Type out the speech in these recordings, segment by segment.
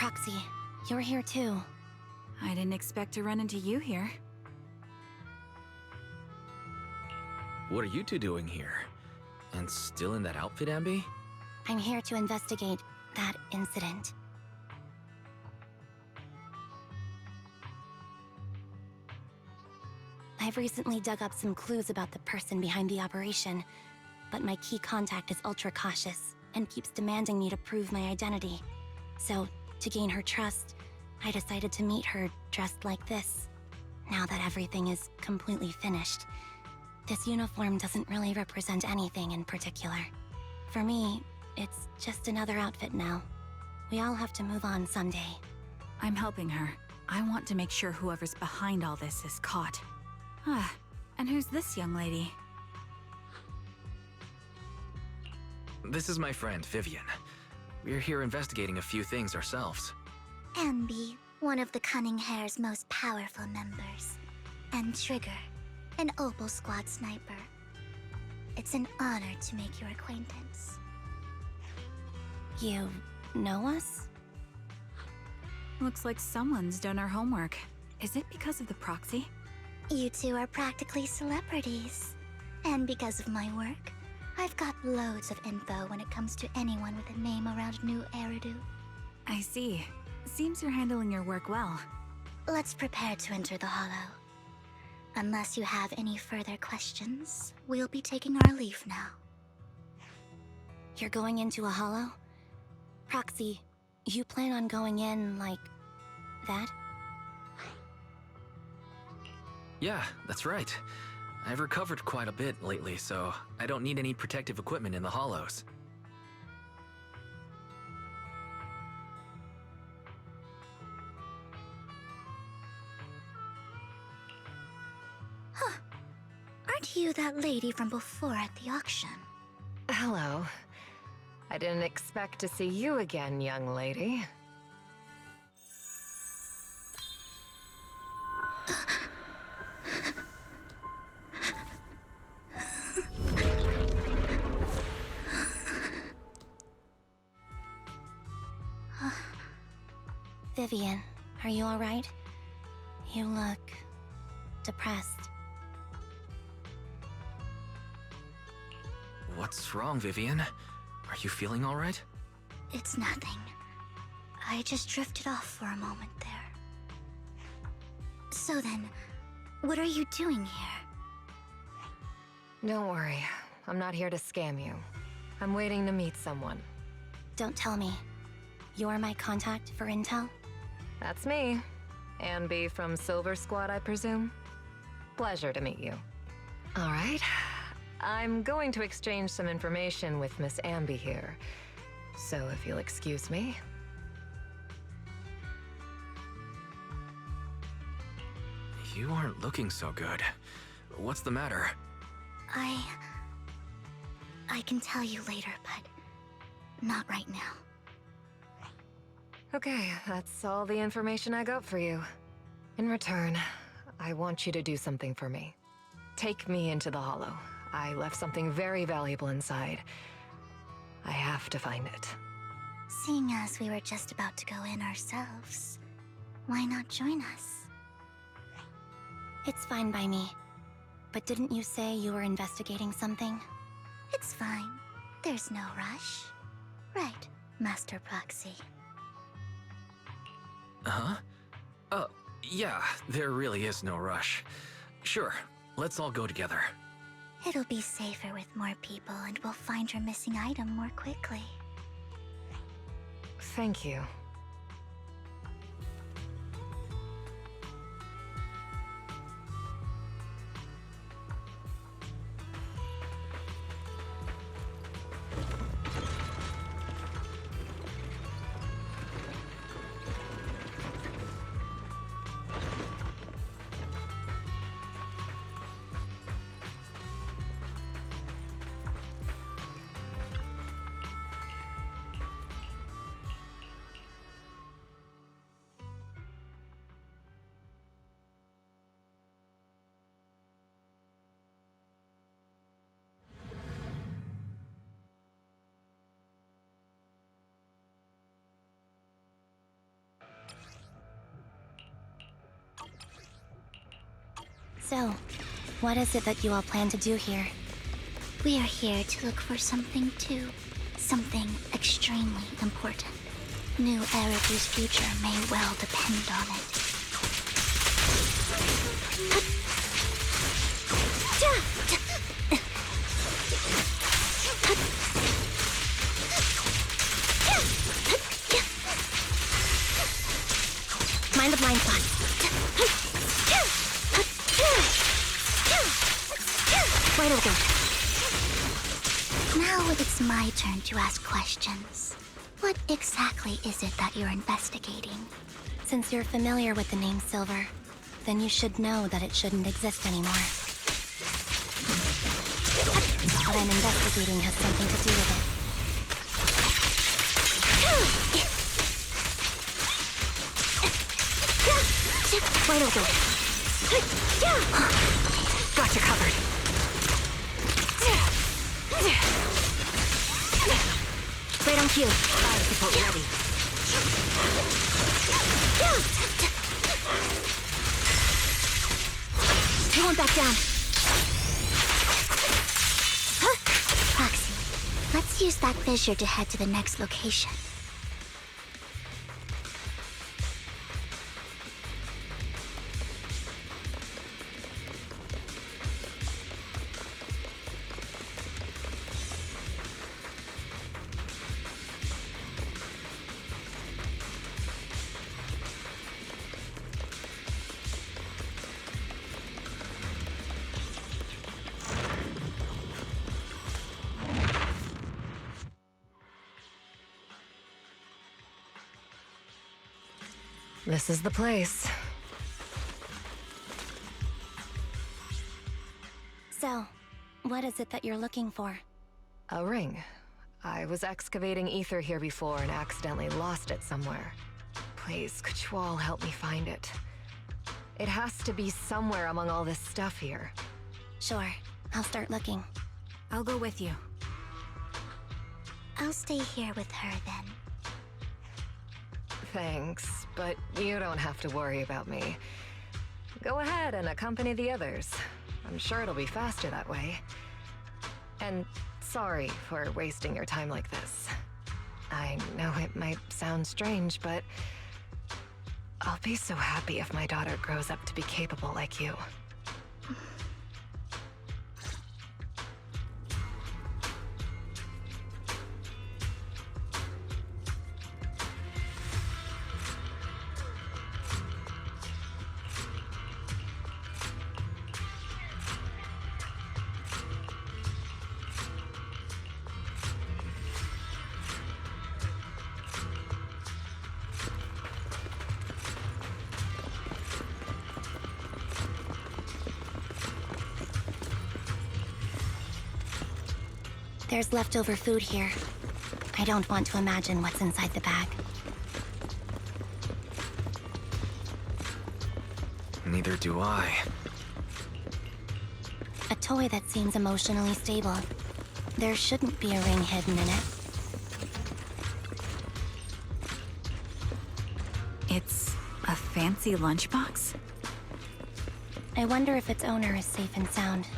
Proxy, you're here too. I didn't expect to run into you here. What are you two doing here? And still in that outfit, Ambi? I'm here to investigate that incident. I've recently dug up some clues about the person behind the operation, but my key contact is ultra cautious and keeps demanding me to prove my identity. So, to gain her trust, I decided to meet her dressed like this. Now that everything is completely finished, this uniform doesn't really represent anything in particular. For me, it's just another outfit now. We all have to move on someday. I'm helping her. I want to make sure whoever's behind all this is caught. Ah, and who's this young lady? This is my friend, Vivian. We're here investigating a few things ourselves. Ambi, one of the Cunning Hair's most powerful members. And Trigger, an Opal Squad sniper. It's an honor to make your acquaintance. You know us? Looks like someone's done our homework. Is it because of the proxy? You two are practically celebrities. And because of my work, I've got loads of info when it comes to anyone with a name around New Eridu. I see. Seems you're handling your work well. Let's prepare to enter the Hollow. Unless you have any further questions, we'll be taking our leave now. You're going into a hollow? Proxy, you plan on going in like that? Yeah, that's right. I've recovered quite a bit lately, so I don't need any protective equipment in the hollows. Huh. Aren't you that lady from before at the auction? Hello. I didn't expect to see you again, young lady. Vivian, are you alright? You look depressed. What's wrong, Vivian? Are you feeling all right? It's nothing. I just drifted off for a moment there. So then, what are you doing here? Don't worry. I'm not here to scam you. I'm waiting to meet someone. Don't tell me. You're my contact for intel? That's me. Ambi from Silver Squad, I presume? Pleasure to meet you. All right. I'm going to exchange some information with Miss Ambi here. So if you'll excuse me. You aren't looking so good. What's the matter? I can tell you later, but not right now. Okay, that's all the information I got for you. In return, I want you to do something for me. Take me into the Hollow. I left something very valuable inside. I have to find it. Seeing as we were just about to go in ourselves, why not join us? It's fine by me. But didn't you say you were investigating something? It's fine. There's no rush. Right, Master Proxy. Huh? Yeah, there really is no rush. Sure, let's all go together. It'll be safer with more people, and we'll find your missing item more quickly. Thank you. So, what is it that you all plan to do here? We are here to look for something too. Something extremely important. New Eridu's future may well depend on it. Mind the blind spots. Wide open. Now it's my turn to ask questions. What exactly is it that you're investigating? Since you're familiar with the name Silver, then you should know that it shouldn't exist anymore. What I'm investigating has something to do with it. Wide open. Got you covered. Right on cue. Fire support ready. I won't back down. Proxy, let's use that fissure to head to the next location. This is the place. So, what is it that you're looking for? A ring. I was excavating ether here before and accidentally lost it somewhere. Please, could you all help me find it? It has to be somewhere among all this stuff here. Sure, I'll start looking. I'll go with you. I'll stay here with her then. Thanks, but you don't have to worry about me. Go ahead and accompany the others. I'm sure it'll be faster that way. And sorry for wasting your time like this. I know it might sound strange, but I'll be so happy if my daughter grows up to be capable like you. There's leftover food here. I don't want to imagine what's inside the bag. Neither do I. A toy that seems emotionally stable. There shouldn't be a ring hidden in it. It's a fancy lunchbox? I wonder if its owner is safe and sound.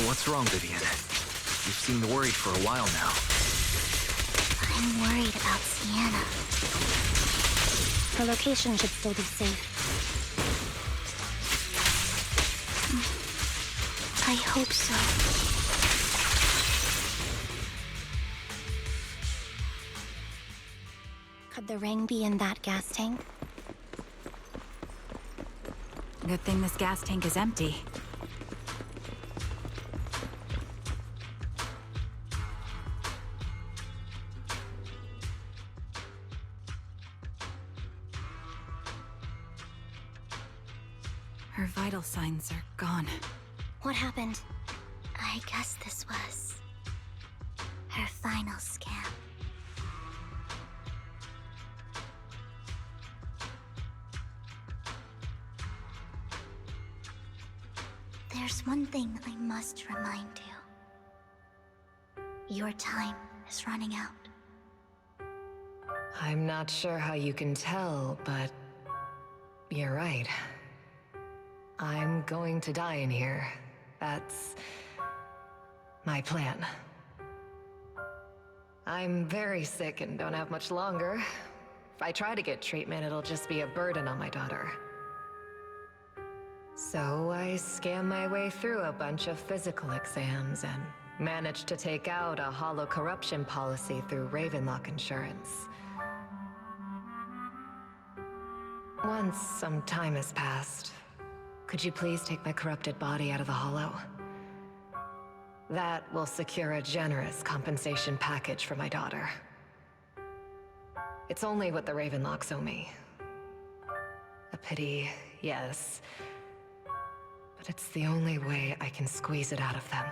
What's wrong, Vivian? You seemed worried for a while now. I'm worried about Sienna. Her location should still be safe. I hope so. Could the ring be in that gas tank? Good thing this gas tank is empty. Her vital signs are gone. What happened? I guess this was her final scam. There's one thing I must remind you. Your time is running out. I'm not sure how you can tell, but you're right. I'm going to die in here. That's my plan. I'm very sick and don't have much longer. If I try to get treatment, it'll just be a burden on my daughter. So I scam my way through a bunch of physical exams and managed to take out a hollow corruption policy through Ravenlock Insurance. Once some time has passed, could you please take my corrupted body out of the hollow? That will secure a generous compensation package for my daughter. It's only what the Ravenlocks owe me. A pity, yes. But it's the only way I can squeeze it out of them.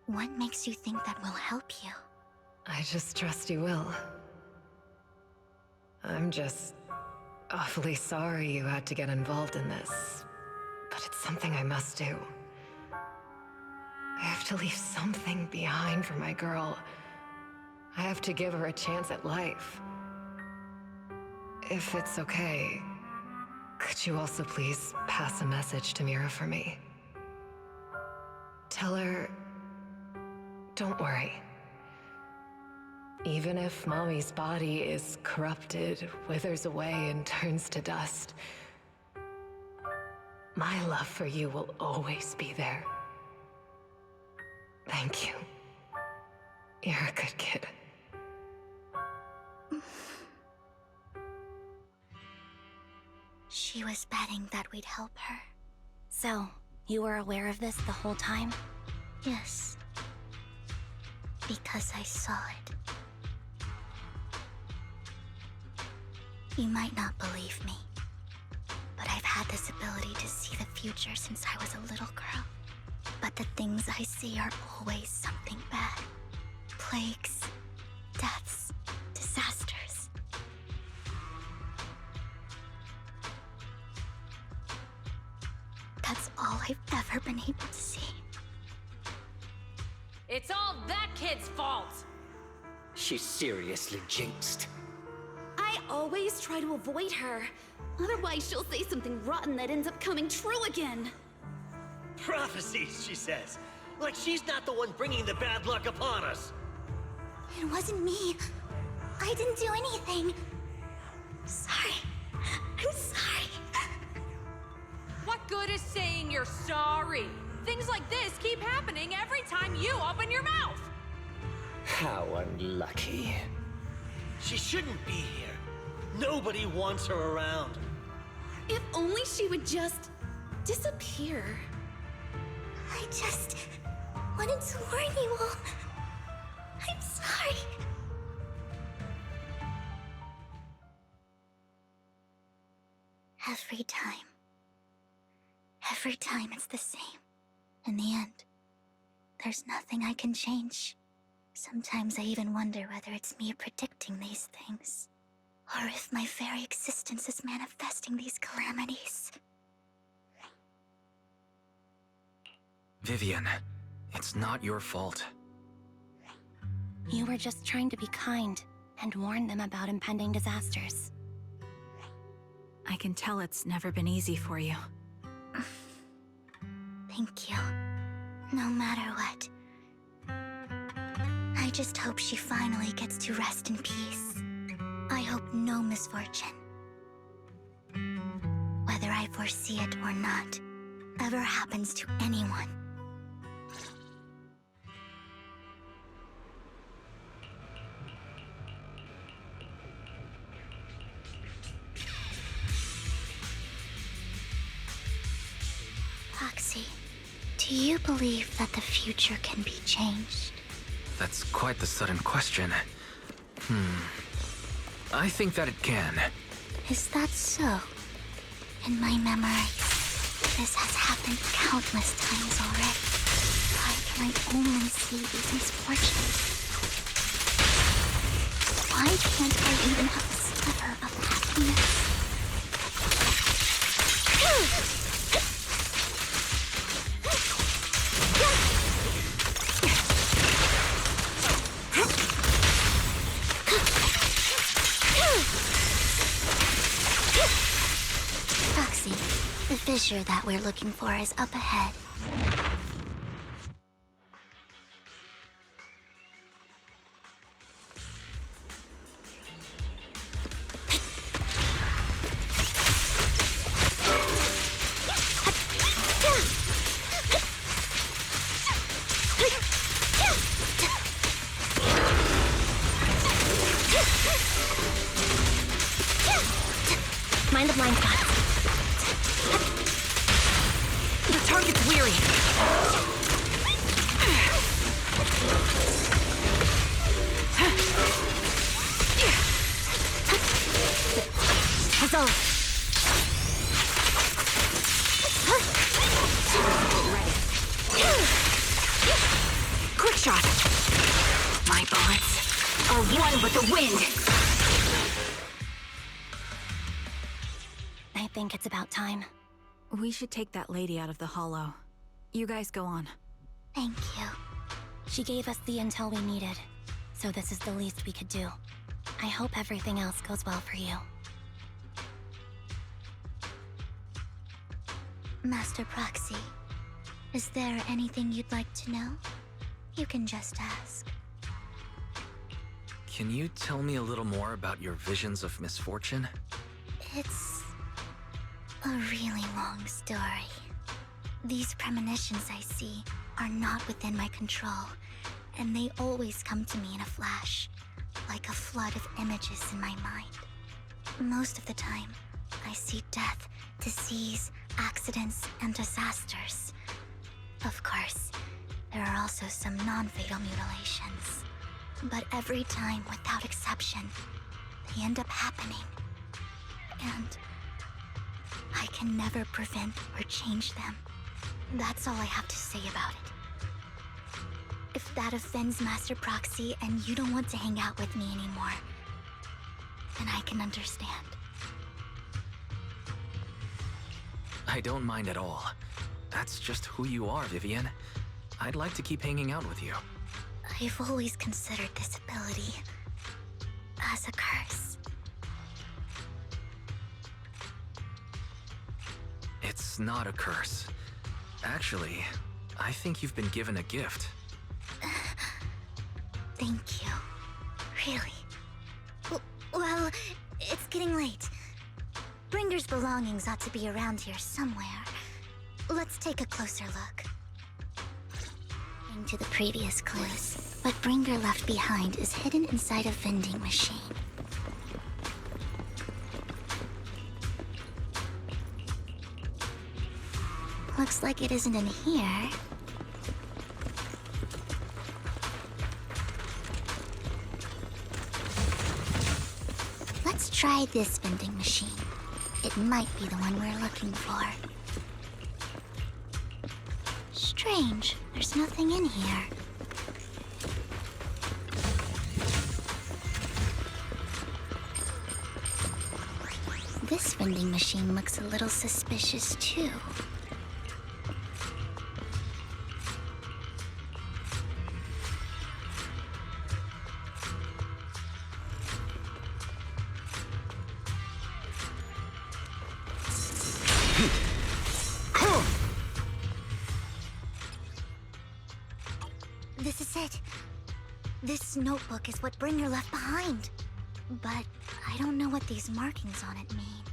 What makes you think that will help you? I just trust you will. I'm just awfully sorry you had to get involved in this. But it's something I must do. I have to leave something behind for my girl. I have to give her a chance at life. If it's okay, could you also please pass a message to Mira for me? Tell her, don't worry. Even if Mommy's body is corrupted, withers away, and turns to dust, my love for you will always be there. Thank you. You're a good kid. She was betting that we'd help her. So, you were aware of this the whole time? Yes. Because I saw it. You might not believe me, but I've had this ability to see the future since I was a little girl. But the things I see are always something bad. Plagues, deaths, disasters. That's all I've ever been able to see. It's all that kid's fault! She's seriously jinxed. I always try to avoid her. Otherwise, she'll say something rotten that ends up coming true again. Prophecies, she says. Like she's not the one bringing the bad luck upon us. It wasn't me. I didn't do anything. Sorry. I'm sorry. What good is saying you're sorry? Things like this keep happening every time you open your mouth! How unlucky. She shouldn't be here. Nobody wants her around. If only she would just disappear. I just wanted to warn you all. I'm sorry. Every time it's the same. In the end, there's nothing I can change. Sometimes I even wonder whether it's me predicting these things, or if my very existence is manifesting these calamities. Vivian, it's not your fault. You were just trying to be kind and warn them about impending disasters. I can tell it's never been easy for you. Thank you. No matter what. I just hope she finally gets to rest in peace. I hope no misfortune, whether I foresee it or not, ever happens to anyone. Foxy, do you believe that the future can be changed? That's quite the sudden question. I think that it can. Is that so? In my memory, this has happened countless times already. Why can I only see these misfortunes? Why can't I even have a sliver of happiness? fissure that we're looking for is up ahead. Mind the blind spots. The target's weary. Huzzah! Ready. Quick shot. My bullets are one with the wind. I think it's about time. We should take that lady out of the hollow. You guys go on. Thank you. She gave us the intel we needed, so this is the least we could do. I hope everything else goes well for you. Master Proxy, is there anything you'd like to know? You can just ask. Can you tell me a little more about your visions of misfortune? It's a really long story. These premonitions I see are not within my control, and they always come to me in a flash, like a flood of images in my mind. Most of the time, I see death, disease, accidents, and disasters. Of course, there are also some non-fatal mutilations. But every time, without exception, they end up happening. And I can never prevent or change them. That's all I have to say about it. If that offends Master Proxy and you don't want to hang out with me anymore, then I can understand. I don't mind at all. That's just who you are, Vivian. I'd like to keep hanging out with you. I've always considered this ability as a curse. It's not a curse. Actually, I think you've been given a gift. Thank you. Really? Well, it's getting late. Bringer's belongings ought to be around here somewhere. Let's take a closer look. To the previous clues, what Bringer left behind is hidden inside a vending machine. Looks like it isn't in here. Let's try this vending machine. It might be the one we're looking for. Strange, there's nothing in here. This vending machine looks a little suspicious too. This is it. This notebook is what Bringer left behind. But I don't know what these markings on it mean.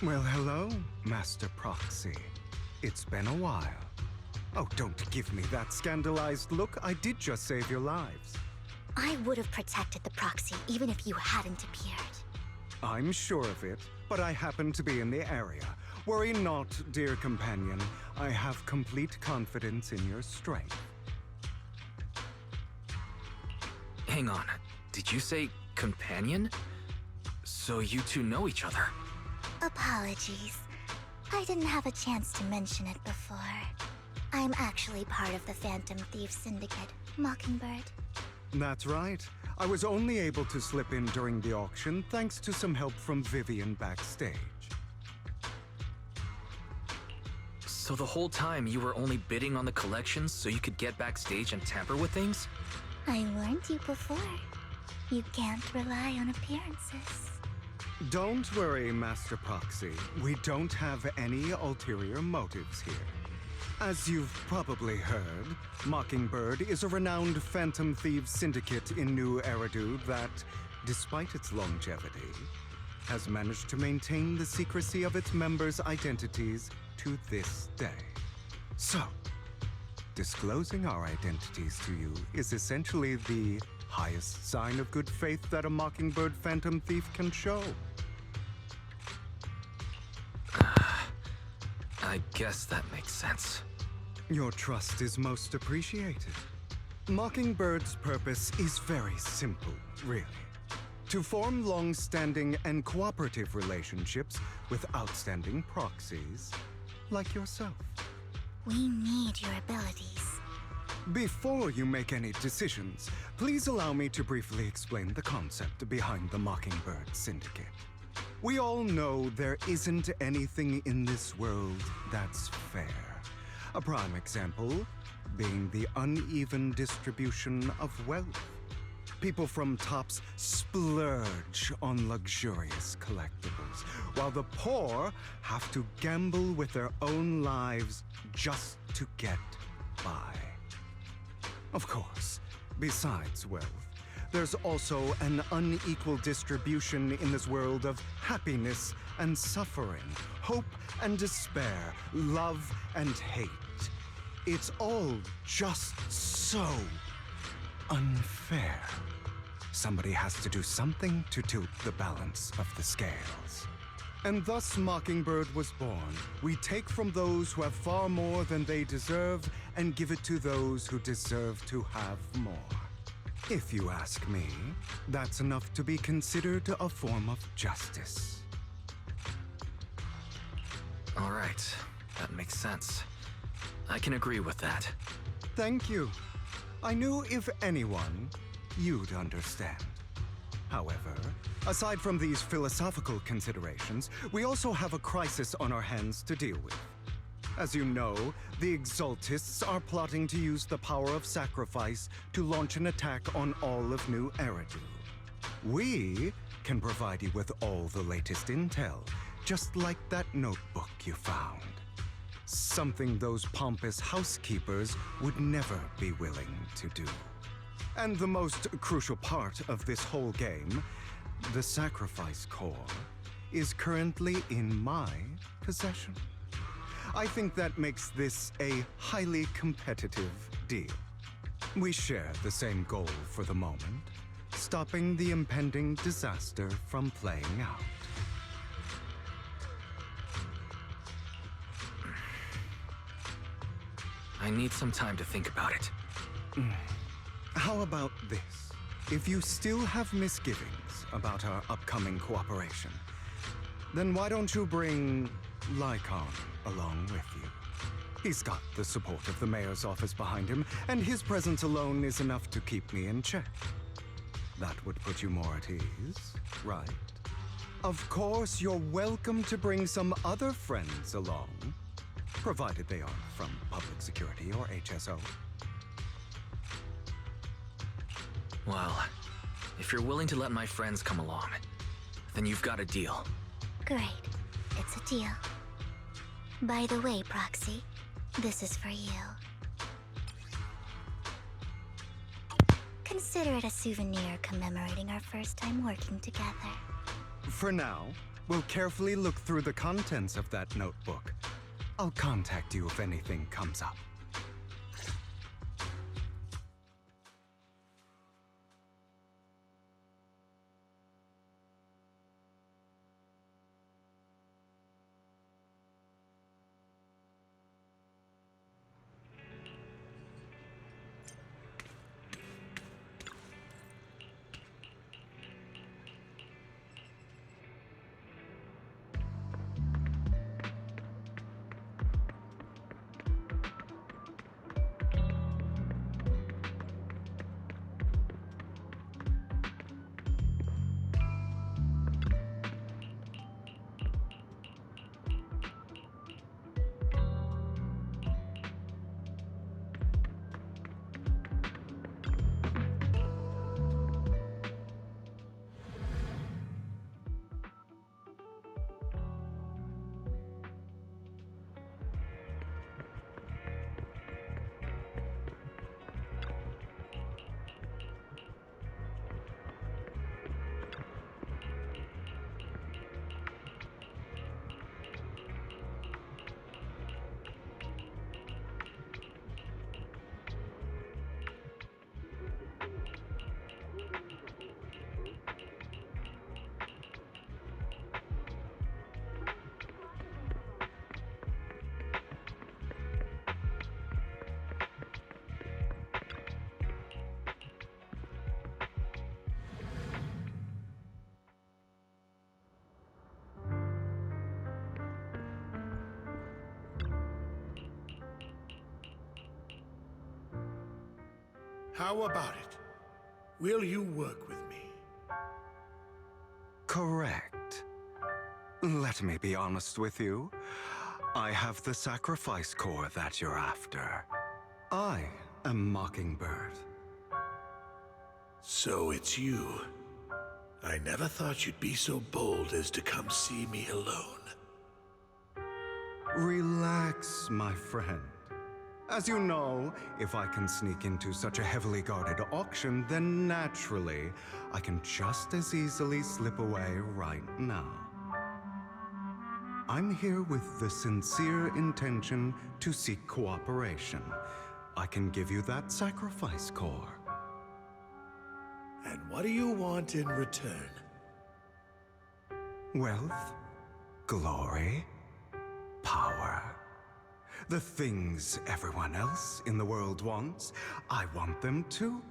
Well, hello, Master Proxy. It's been a while. Oh, don't give me that scandalized look. I did just save your lives. I would have protected the Proxy even if you hadn't appeared. I'm sure of it, but I happen to be in the area. Worry not, dear companion. I have complete confidence in your strength. Hang on. Did you say companion? So you two know each other? Apologies. I didn't have a chance to mention it before. I'm actually part of the Phantom Thief Syndicate, Mockingbird. That's right. I was only able to slip in during the auction thanks to some help from Vivian backstage. So the whole time you were only bidding on the collections so you could get backstage and tamper with things? I warned you before. You can't rely on appearances. Don't worry, Master Proxy. We don't have any ulterior motives here. As you've probably heard, Mockingbird is a renowned phantom thieves syndicate in New Eridu that, despite its longevity, has managed to maintain the secrecy of its members' identities to this day. So, disclosing our identities to you is essentially the highest sign of good faith that a Mockingbird phantom thief can show. I guess that makes sense. Your trust is most appreciated. Mockingbird's purpose is very simple, really. To form long-standing and cooperative relationships with outstanding proxies like yourself. We need your abilities. Before you make any decisions, please allow me to briefly explain the concept behind the Mockingbird Syndicate. We all know there isn't anything in this world that's fair. A prime example being the uneven distribution of wealth. People from tops splurge on luxurious collectibles, while the poor have to gamble with their own lives just to get by. Of course, besides wealth, there's also an unequal distribution in this world of happiness and suffering, hope and despair, love and hate. It's all just so unfair. Somebody has to do something to tilt the balance of the scales. And thus Mockingbird was born. We take from those who have far more than they deserve and give it to those who deserve to have more. If you ask me, that's enough to be considered a form of justice. All right, that makes sense. I can agree with that. Thank you. I knew if anyone, you'd understand. However, aside from these philosophical considerations, we also have a crisis on our hands to deal with. As you know, the Exaltists are plotting to use the power of sacrifice to launch an attack on all of New Eridu. We can provide you with all the latest intel, just like that notebook you found. Something those pompous housekeepers would never be willing to do. And the most crucial part of this whole game, the sacrifice core, is currently in my possession. I think that makes this a highly competitive deal. We share the same goal for the moment, stopping the impending disaster from playing out. I need some time to think about it. How about this? If you still have misgivings about our upcoming cooperation, then why don't you bring Lycon along with you? He's got the support of the mayor's office behind him, and his presence alone is enough to keep me in check. That would put you more at ease, right? Of course, you're welcome to bring some other friends along, provided they aren't from public security or HSO. Well, if you're willing to let my friends come along, then you've got a deal. Great. It's a deal. By the way, Proxy, this is for you. Consider it a souvenir commemorating our first time working together. For now, we'll carefully look through the contents of that notebook. I'll contact you if anything comes up. How about it? Will you work with me? Correct. Let me be honest with you. I have the sacrifice core that you're after. I am Mockingbird. So it's you. I never thought you'd be so bold as to come see me alone. Relax, my friend. As you know, if I can sneak into such a heavily guarded auction, then naturally, I can just as easily slip away right now. I'm here with the sincere intention to seek cooperation. I can give you that sacrifice core. And what do you want in return? Wealth, glory, power. The things everyone else in the world wants, I want them too.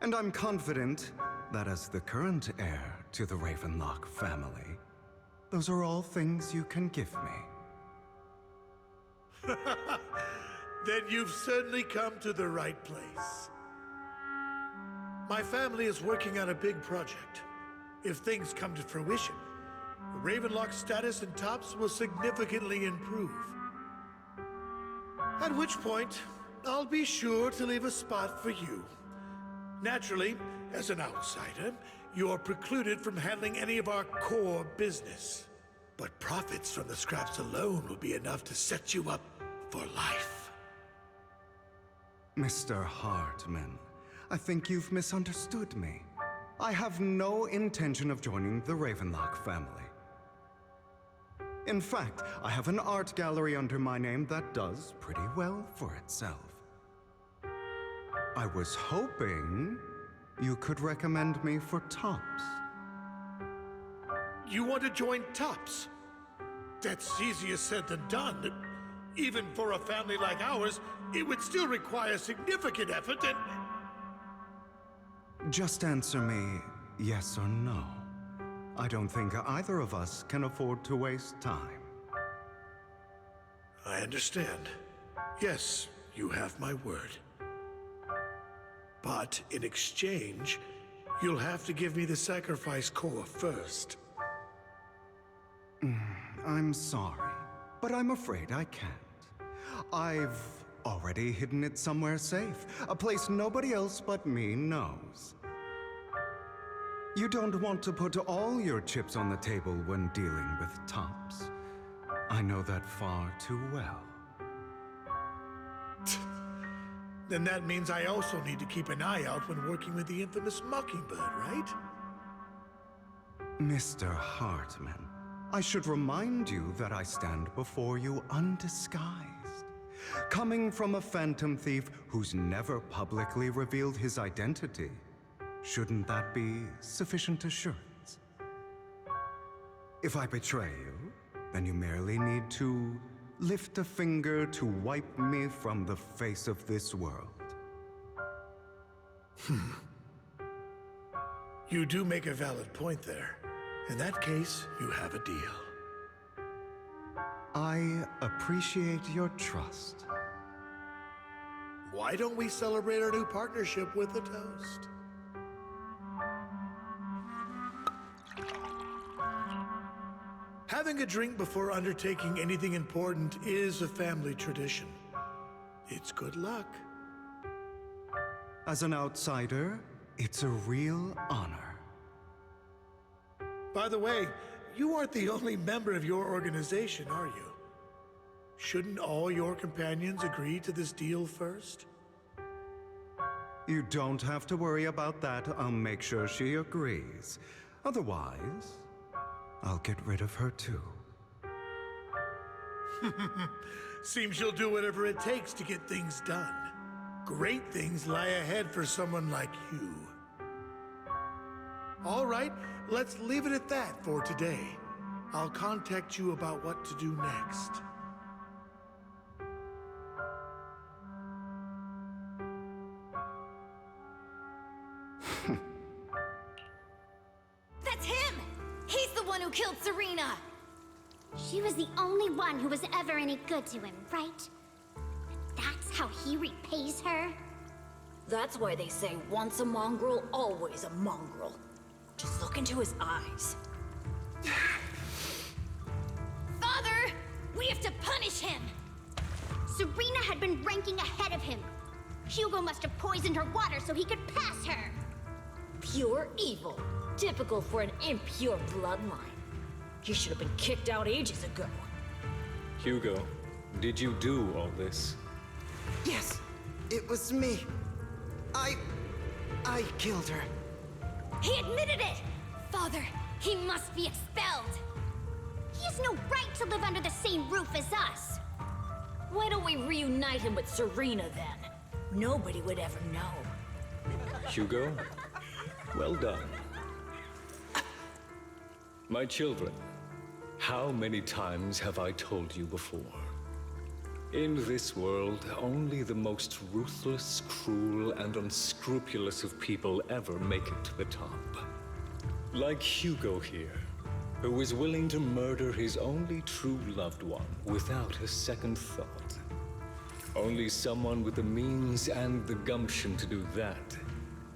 And I'm confident that as the current heir to the Ravenlock family, those are all things you can give me. Then you've certainly come to the right place. My family is working on a big project. If things come to fruition, Ravenlock's status in Tops will significantly improve. At which point, I'll be sure to leave a spot for you. Naturally, as an outsider, you're precluded from handling any of our core business. But profits from the scraps alone will be enough to set you up for life. Mr. Hartman, I think you've misunderstood me. I have no intention of joining the Ravenlock family. In fact, I have an art gallery under my name that does pretty well for itself. I was hoping you could recommend me for Tops. You want to join Tops? That's easier said than done. Even for a family like ours, it would still require significant effort and... Just answer me yes or no. I don't think either of us can afford to waste time. I understand. Yes, you have my word. But in exchange, you'll have to give me the sacrifice core first. I'm sorry, but I'm afraid I can't. I've already hidden it somewhere safe, a place nobody else but me knows. You don't want to put all your chips on the table when dealing with Tops. I know that far too well. Then that means I also need to keep an eye out when working with the infamous Mockingbird, right? Mr. Hartman, I should remind you that I stand before you undisguised. Coming from a phantom thief who's never publicly revealed his identity, shouldn't that be sufficient assurance? If I betray you, then you merely need to lift a finger to wipe me from the face of this world. You do make a valid point there. In that case, you have a deal. I appreciate your trust. Why don't we celebrate our new partnership with a toast? Having a drink before undertaking anything important is a family tradition. It's good luck. As an outsider, it's a real honor. By the way, you aren't the only member of your organization, are you? Shouldn't all your companions agree to this deal first? You don't have to worry about that. I'll make sure she agrees. Otherwise, I'll get rid of her too. Seems you'll do whatever it takes to get things done. Great things lie ahead for someone like you. All right, let's leave it at that for today. I'll contact you about what to do next. That's him! He's the one who killed Serena! She was the only one who was ever any good to him, right? That's how he repays her? That's why they say once a mongrel, always a mongrel. Just look into his eyes. Father! We have to punish him! Serena had been ranking ahead of him. Hugo must have poisoned her water so he could pass her. Pure evil. Typical for an impure bloodline. He should have been kicked out ages ago. Hugo, did you do all this? Yes, it was me. I killed her. He admitted it! Father, he must be expelled! He has no right to live under the same roof as us! Why don't we reunite him with Serena then? Nobody would ever know. Hugo, well done. My children, how many times have I told you before? In this world, only the most ruthless, cruel, and unscrupulous of people ever make it to the top. Like Hugo here, who is willing to murder his only true loved one without a second thought. Only someone with the means and the gumption to do that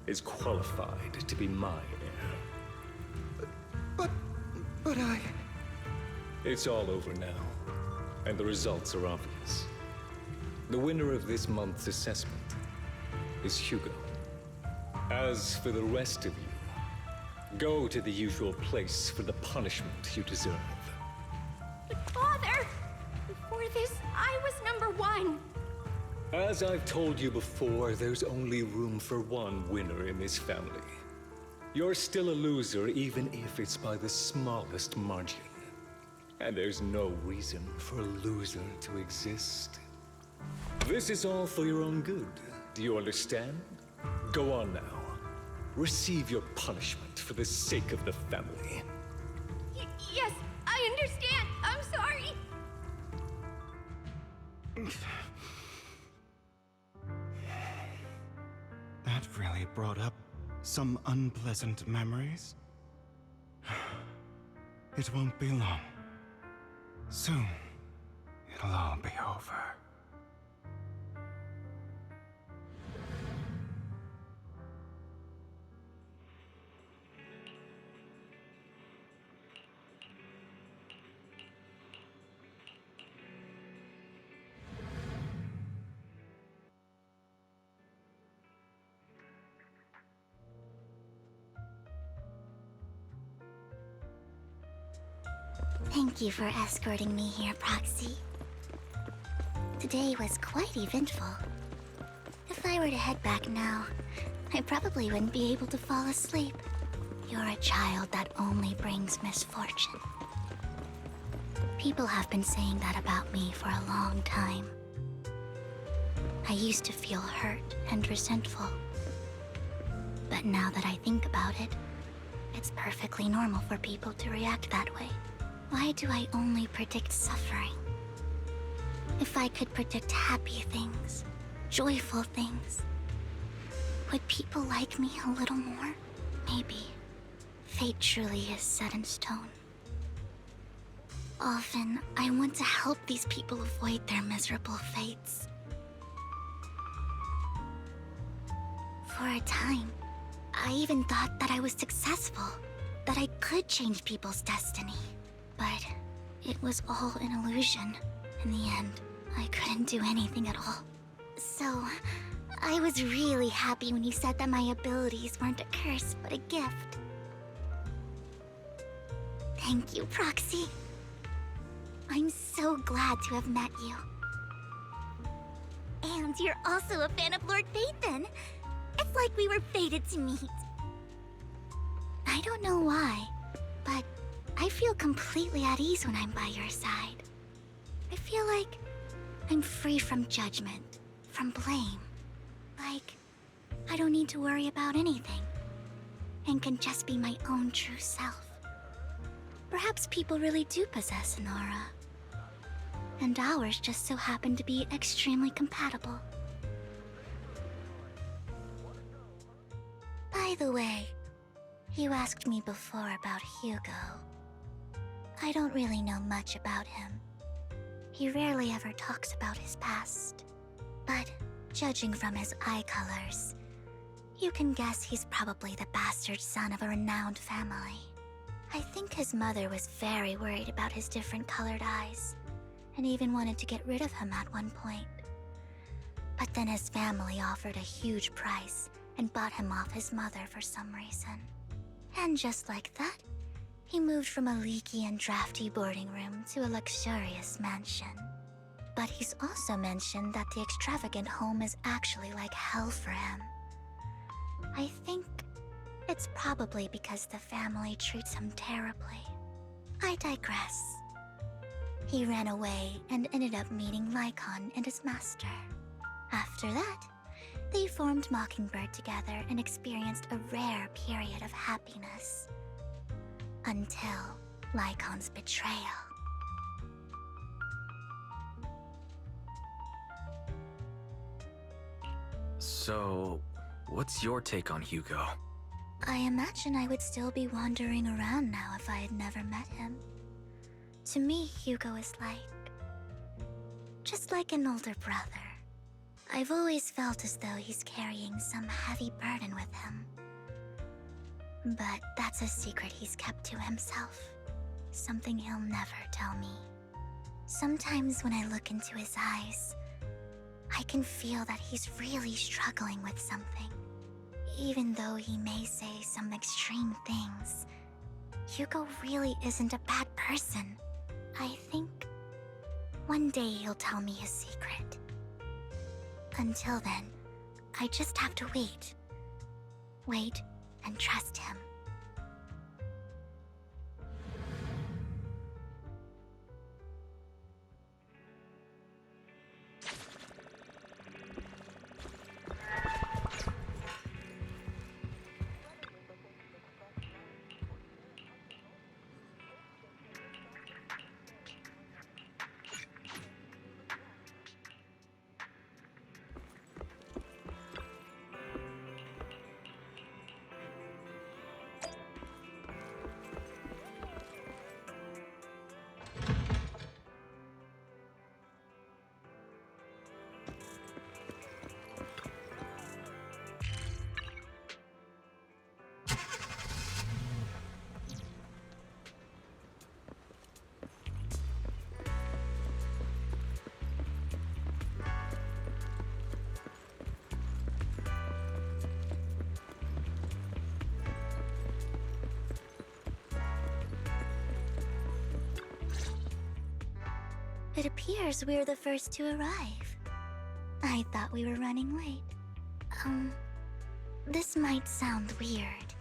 is qualified to be my heir. But I... It's all over now, and the results are obvious. The winner of this month's assessment is Hugo. As for the rest of you, go to the usual place for the punishment you deserve. But Father! Before this, I was #1. As I've told you before, there's only room for one winner in this family. You're still a loser, even if it's by the smallest margin. And there's no reason for a loser to exist. This is all for your own good. Do you understand? Go on now. Receive your punishment for the sake of the family. Yes, I understand. I'm sorry. That really brought up some unpleasant memories. It won't be long. Soon, it'll all be over. Thank you for escorting me here, Proxy. Today was quite eventful. If I were to head back now, I probably wouldn't be able to fall asleep. You're a child that only brings misfortune. People have been saying that about me for a long time. I used to feel hurt and resentful. But now that I think about it, it's perfectly normal for people to react that way. Why do I only predict suffering? If I could predict happy things, joyful things, would people like me a little more? Maybe. Fate truly is set in stone. Often, I want to help these people avoid their miserable fates. For a time, I even thought that I was successful, that I could change people's destiny. But it was all an illusion. In the end, I couldn't do anything at all. So, I was really happy when you said that my abilities weren't a curse, but a gift. Thank you, Proxy. I'm so glad to have met you. And you're also a fan of Lord Phaethon. It's like we were fated to meet. I don't know why, but I feel completely at ease when I'm by your side. I feel like I'm free from judgment, from blame. Like, I don't need to worry about anything, and can just be my own true self. Perhaps people really do possess an aura, and ours just so happen to be extremely compatible. By the way, you asked me before about Hugo. I don't really know much about him. He rarely ever talks about his past. But Judging from his eye colors, you can guess he's probably the bastard son of a renowned family. I think his mother was very worried about his different colored eyes, and even wanted to get rid of him at one point. But then his family offered a huge price and bought him off his mother for some reason. And just like that, he moved from a leaky and drafty boarding room to a luxurious mansion. But he's also mentioned that the extravagant home is actually like hell for him. I think it's probably because the family treats him terribly. I digress. He ran away and ended up meeting Lycon and his master. After that, they formed Mockingbird together and experienced a rare period of happiness. Until Lycon's betrayal. So, what's your take on Hugo? I imagine I would still be wandering around now if I had never met him. To me, Hugo is just like an older brother. I've always felt as though he's carrying some heavy burden with him. But that's a secret he's kept to himself. Something he'll never tell me. Sometimes when I look into his eyes, I can feel that he's really struggling with something. Even though he may say some extreme things, Hugo really isn't a bad person. I think one day he'll tell me his secret. Until then, I just have to wait. Wait and trust him. It appears we're the first to arrive. I thought we were running late. This might sound weird,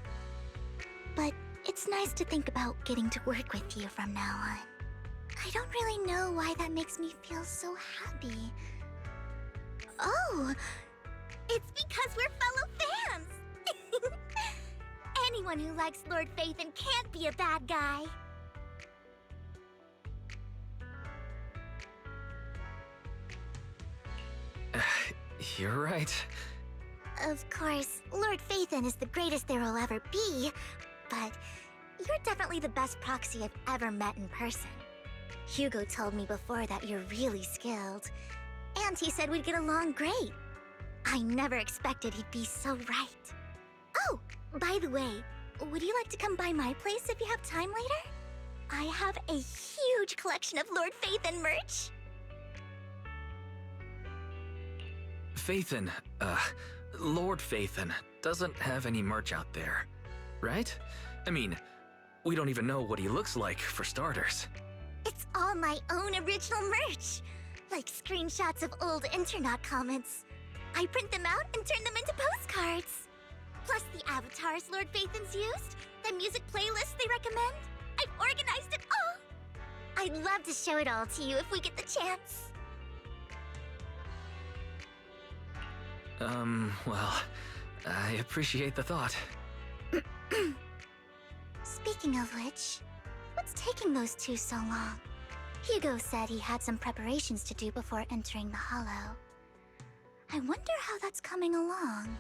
but it's nice to think about getting to work with you from now on. I don't really know why that makes me feel so happy. Oh, it's because we're fellow fans! Anyone who likes Lord Phaethon can't be a bad guy. You're right. Of course, Lord Phaethon is the greatest there will ever be, but you're definitely the best proxy I've ever met in person. Hugo told me before that you're really skilled, and he said we'd get along great. I never expected he'd be so right. Oh, by the way, would you like to come by my place if you have time later? I have a huge collection of Lord Phaethon merch. Phaethon, Lord Phaethon doesn't have any merch out there, right? I mean, we don't even know what he looks like, for starters. It's all my own original merch, like screenshots of old Internet comments. I print them out and turn them into postcards. Plus the avatars Lord Phaethon's used, the music playlists they recommend. I've organized it all. I'd love to show it all to you if we get the chance. Well, I appreciate the thought. Speaking of which, what's taking those two so long? Hugo said he had some preparations to do before entering the Hollow. I wonder how that's coming along.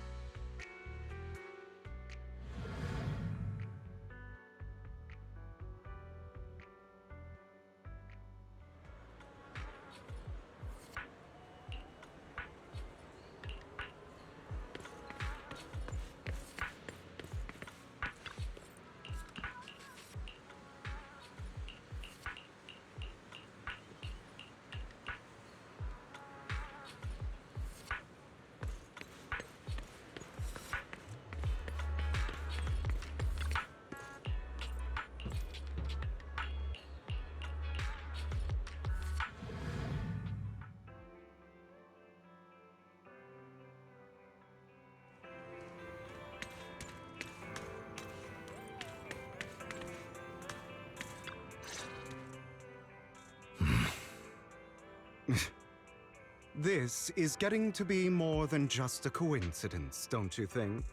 This is getting to be more than just a coincidence, don't you think?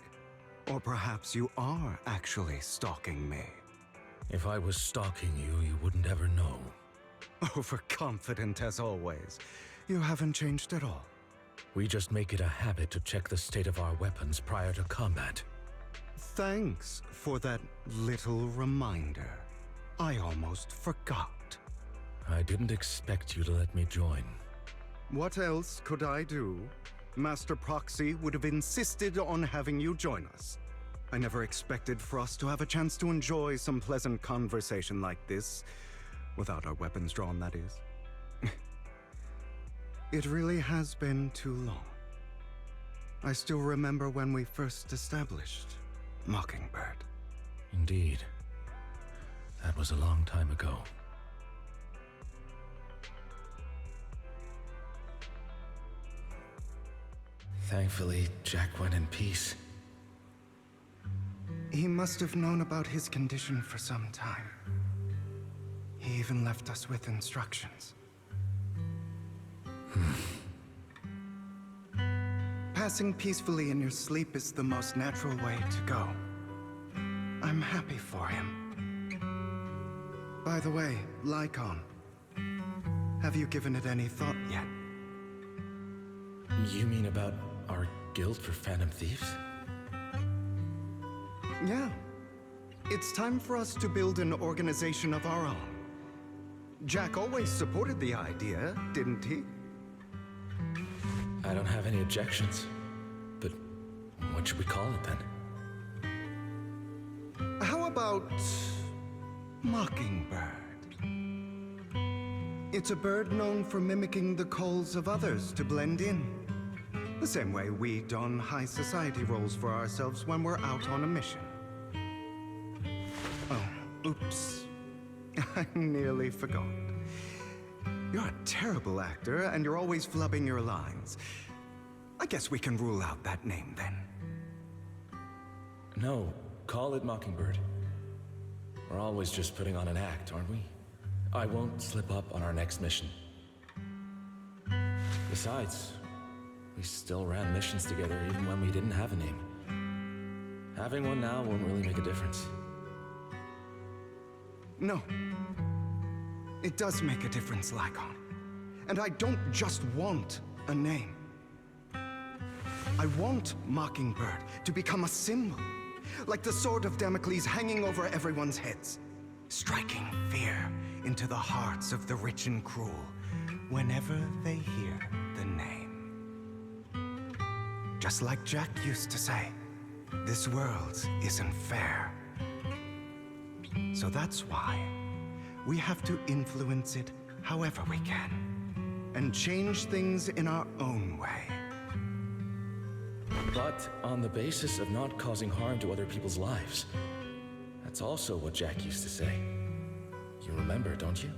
Or perhaps you are actually stalking me. If I was stalking you, you wouldn't ever know. Overconfident as always. You haven't changed at all. We just make it a habit to check the state of our weapons prior to combat. Thanks for that little reminder. I almost forgot. I didn't expect you to let me join. What else could I do? Master Proxy would have insisted on having you join us. I never expected for us to have a chance to enjoy some pleasant conversation like this. Without our weapons drawn, that is. It really has been too long. I still remember when we first established Mockingbird. Indeed. That was a long time ago. Thankfully, Jack went in peace. He must have known about his condition for some time. He even left us with instructions. Passing peacefully in your sleep is the most natural way to go. I'm happy for him. By the way, Lycon, have you given it any thought yet? You mean about our guild for Phantom Thieves? Yeah. It's time for us to build an organization of our own. Jack always supported the idea, didn't he? I don't have any objections. But what should we call it then? How about Mockingbird? It's a bird known for mimicking the calls of others to blend in. The same way we don high society roles for ourselves when we're out on a mission. Oh, oops. I nearly forgot. You're a terrible actor, and you're always flubbing your lines. I guess we can rule out that name, then. No, call it Mockingbird. We're always just putting on an act, aren't we? I won't slip up on our next mission. Besides, we still ran missions together even when we didn't have a name. Having one now won't really make a difference. No. It does make a difference, Lycon. And I don't just want a name. I want Mockingbird to become a symbol, like the sword of Damocles hanging over everyone's heads, striking fear into the hearts of the rich and cruel whenever they hear the name. Just like Jack used to say, this world isn't fair. So that's why we have to influence it however we can, and change things in our own way. But on the basis of not causing harm to other people's lives. That's also what Jack used to say. You remember, don't you?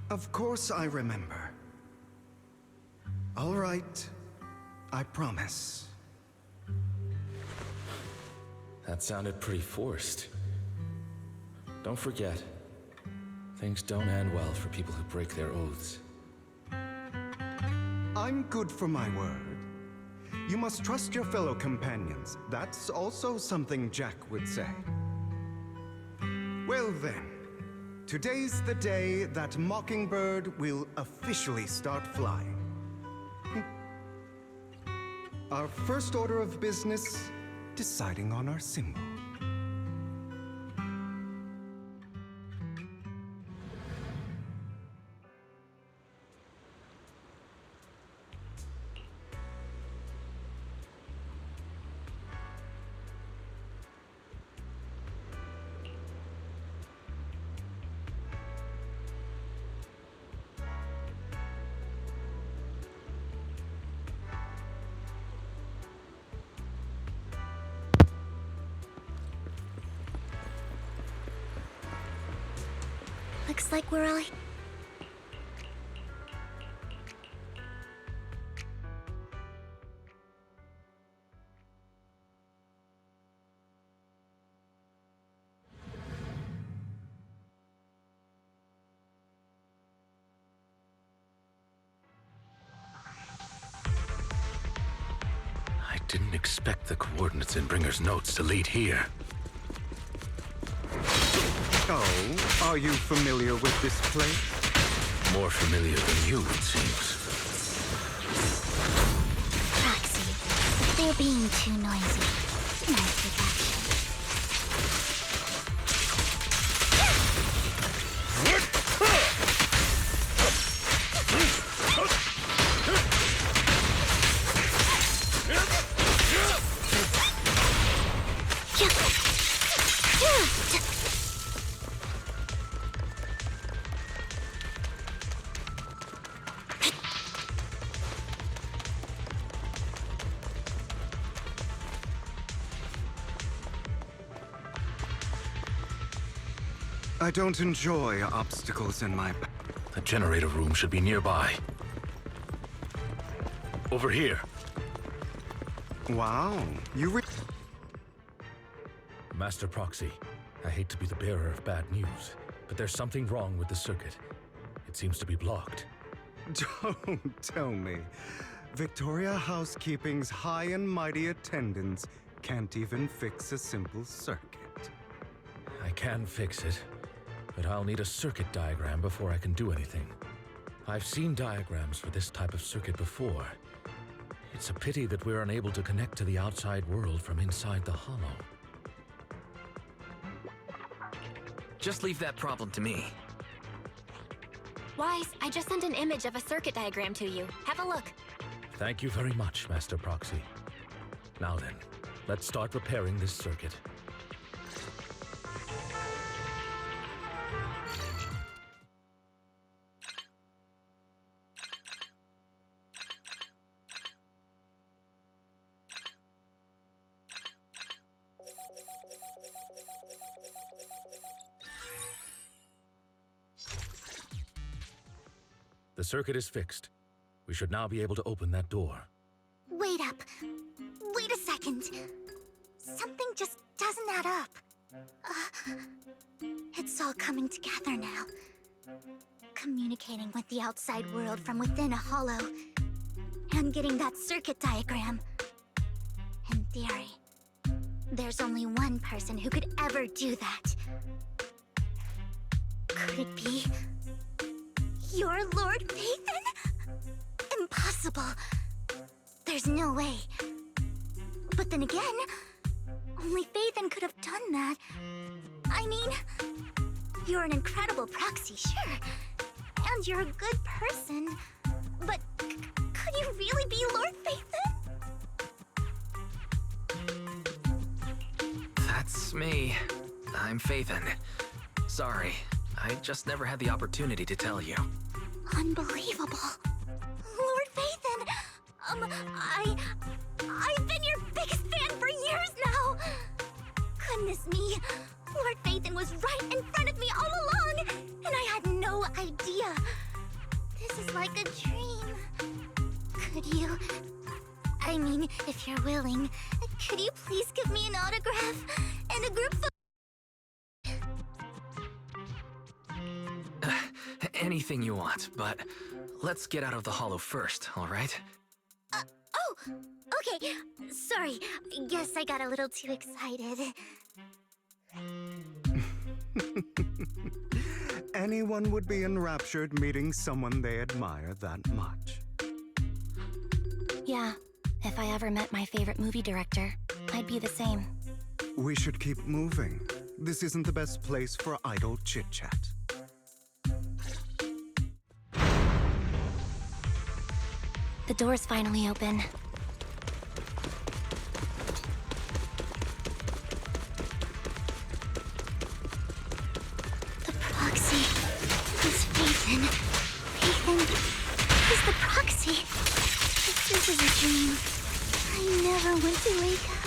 Of course I remember. All right, I promise. That sounded pretty forced. Don't forget, things don't end well for people who break their oaths. I'm good for my word. You must trust your fellow companions. That's also something Jack would say. Well then, today's the day that Mockingbird will officially start flying. Our first order of business, deciding on our symbol. Looks like we're all... Didn't expect the coordinates in Bringer's notes to lead here. Oh, are you familiar with this place? More familiar than you, it seems. Proxy, they're being too noisy. Nice reaction. I don't enjoy obstacles in my path. The generator room should be nearby. Over here. Wow, Master Proxy, I hate to be the bearer of bad news, but there's something wrong with the circuit. It seems to be blocked. Don't tell me. Victoria Housekeeping's high and mighty attendants can't even fix a simple circuit. I can fix it, but I'll need a circuit diagram before I can do anything. I've seen diagrams for this type of circuit before. It's a pity that we're unable to connect to the outside world from inside the hollow. Just leave that problem to me. Wise, I just sent an image of a circuit diagram to you. Have a look. Thank you very much, Master Proxy. Now then, let's start repairing this circuit. The circuit is fixed. We should now be able to open that door. Wait up. Wait a second. Something just doesn't add up. It's all coming together now. Communicating with the outside world from within a hollow. And getting that circuit diagram. In theory, there's only one person who could ever do that. Could it be your Lord Phaethon? Impossible. There's no way. But then again, only Phaethon could have done that. I mean, you're an incredible proxy, sure. And you're a good person. But could you really be Lord Phaethon? That's me. I'm Phaethon. Sorry, I just never had the opportunity to tell you. Unbelievable. Lord Phaethon! I've been your biggest fan for years now! Goodness me, Lord Phaethon was right in front of me all along, and I had no idea. This is like a dream. Could you... I mean, if you're willing, could you please give me an autograph and a group photo? Anything you want, but let's get out of the hollow first, all right? Oh, okay. Sorry, guess I got a little too excited. Anyone would be enraptured meeting someone they admire that much. Yeah, if I ever met my favorite movie director, I'd be the same. We should keep moving. This isn't the best place for idle chit-chat. The door's finally open. The proxy is Phaethon. Phaethon is the proxy. If this is a dream, I never want to wake up.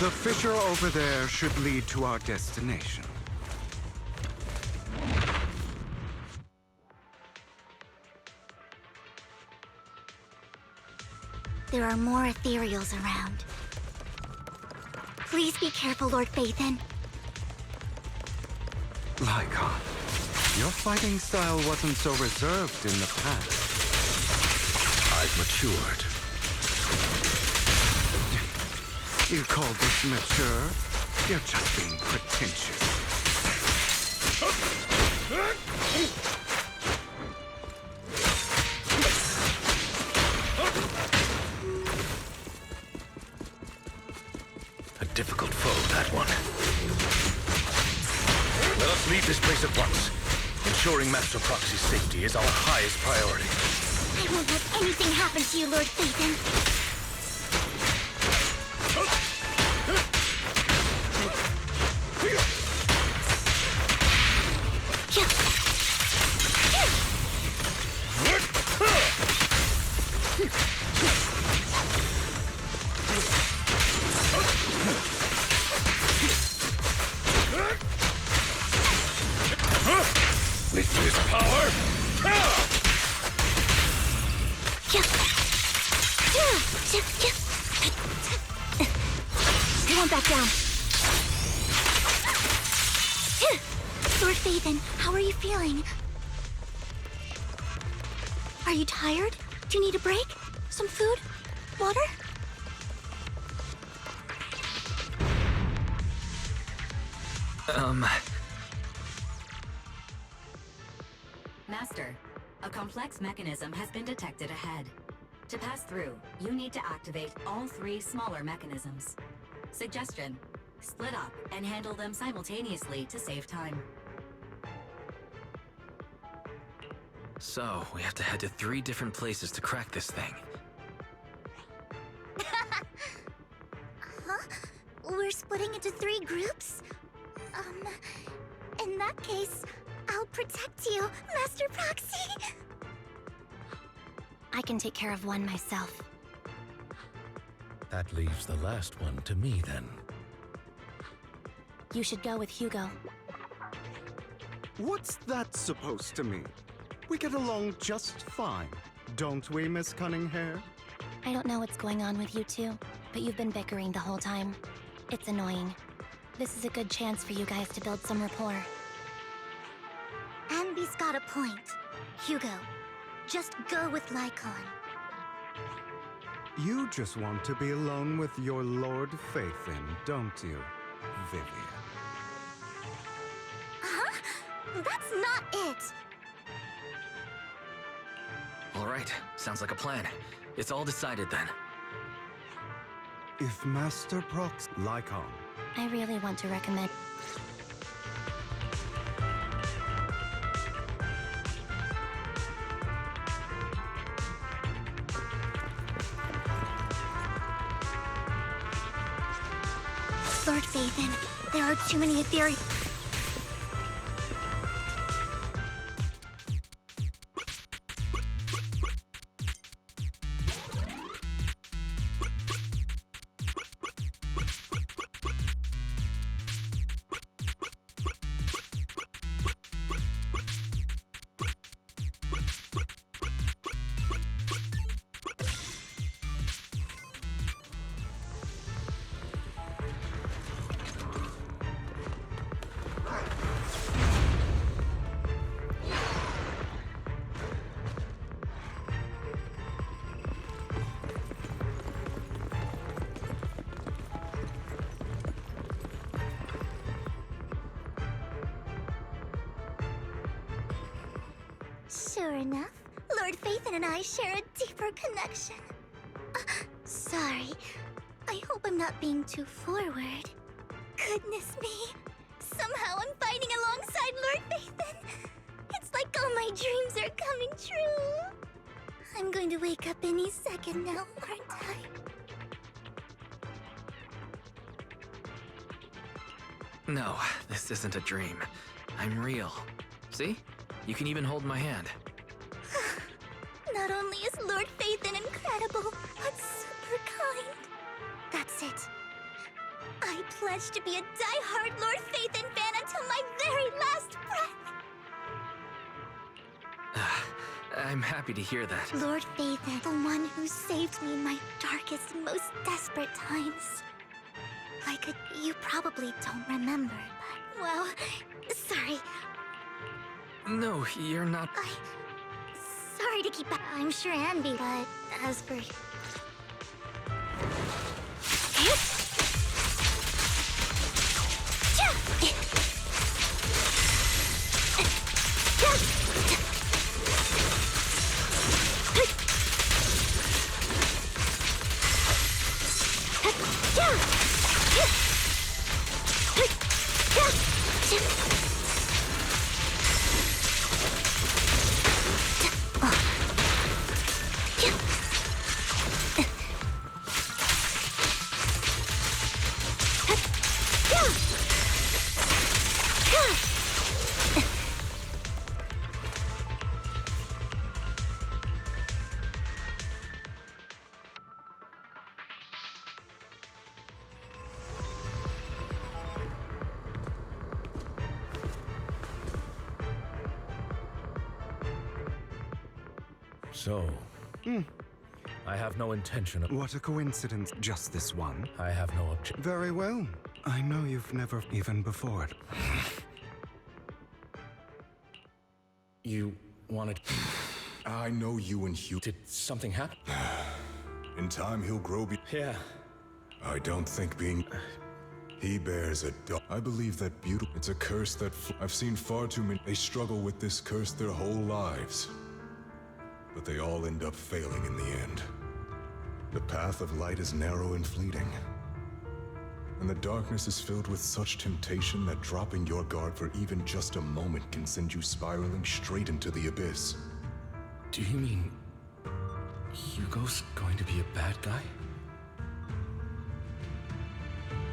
The fissure over there should lead to our destination. There are more ethereals around. Please be careful, Lord Phaethon. Lycon, Your fighting style wasn't so reserved in the past. I've matured. You call this mature? You're just being pretentious. A difficult foe, that one. Let us leave this place at once. Ensuring Master Proxy's safety is our highest priority. I won't let anything happen to you, Lord Phaethon. With this power, I won't back down. Lord Phaethon, how are you feeling? Are you tired? Do you need a break? Some food? Water? Master, a complex mechanism has been detected ahead. To pass through, you need to activate all 3 smaller mechanisms. Suggestion: split up and handle them simultaneously to save time. So, we have to head to 3 different places to crack this thing. Huh? We're splitting into 3 groups? In that case, I'll protect you, Master Proxy! I can take care of one myself. that leaves the last one to me, then. You should go with Hugo. What's that supposed to mean? We get along just fine, don't we, Miss Cunninghair? I don't know what's going on with you two, but you've been bickering the whole time. It's annoying. This is a good chance for you guys to build some rapport. Anby's got a point. Hugo, just go with Lycon. You just want to be alone with your Lord Phaethon, don't you, Vivian? Huh? That's not it! Alright, sounds like a plan. It's all decided then. If Master Prox Lycon. I really want to recommend... Lord Phaethon, there are too many ethereal... Sure enough, Lord Phaethon and I share a deeper connection. Sorry. I hope I'm not being too forward. Goodness me. Somehow I'm fighting alongside Lord Phaethon. It's like all my dreams are coming true. I'm going to wake up any second now, aren't I? No, this isn't a dream. I'm real. See? You can even hold my hand. Not only is Lord Phaethon incredible, but super kind. That's it. I pledge to be a die-hard Lord Phaethon fan until my very last breath. I'm happy to hear that. Lord Phaethon, the one who saved me in my darkest, most desperate times. You probably don't remember, but, well, sorry. No, you're not. Sorry to keep back. I'm sure Anby, but as for... So, I have no intention of... What a coincidence. Just this one? I have no objection. Very well. I know you've never even before. You wanted... I know you and Hugh... Did something happen? In time, he'll grow Yeah. I don't think being... He bears a dog. I believe that beautiful... It's a curse that... I've seen far too many... They struggle with this curse their whole lives. But they all end up failing in the end. The path of light is narrow and fleeting. And the darkness is filled with such temptation that dropping your guard for even just a moment can send you spiraling straight into the abyss. Do you mean... Hugo's going to be a bad guy?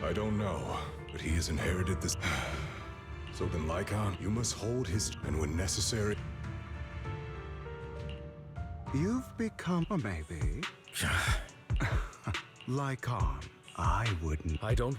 I don't know, but he has inherited this... So then, Lycon, you must hold his... And when necessary... You've become a maybe. Lycon. I wouldn't. I don't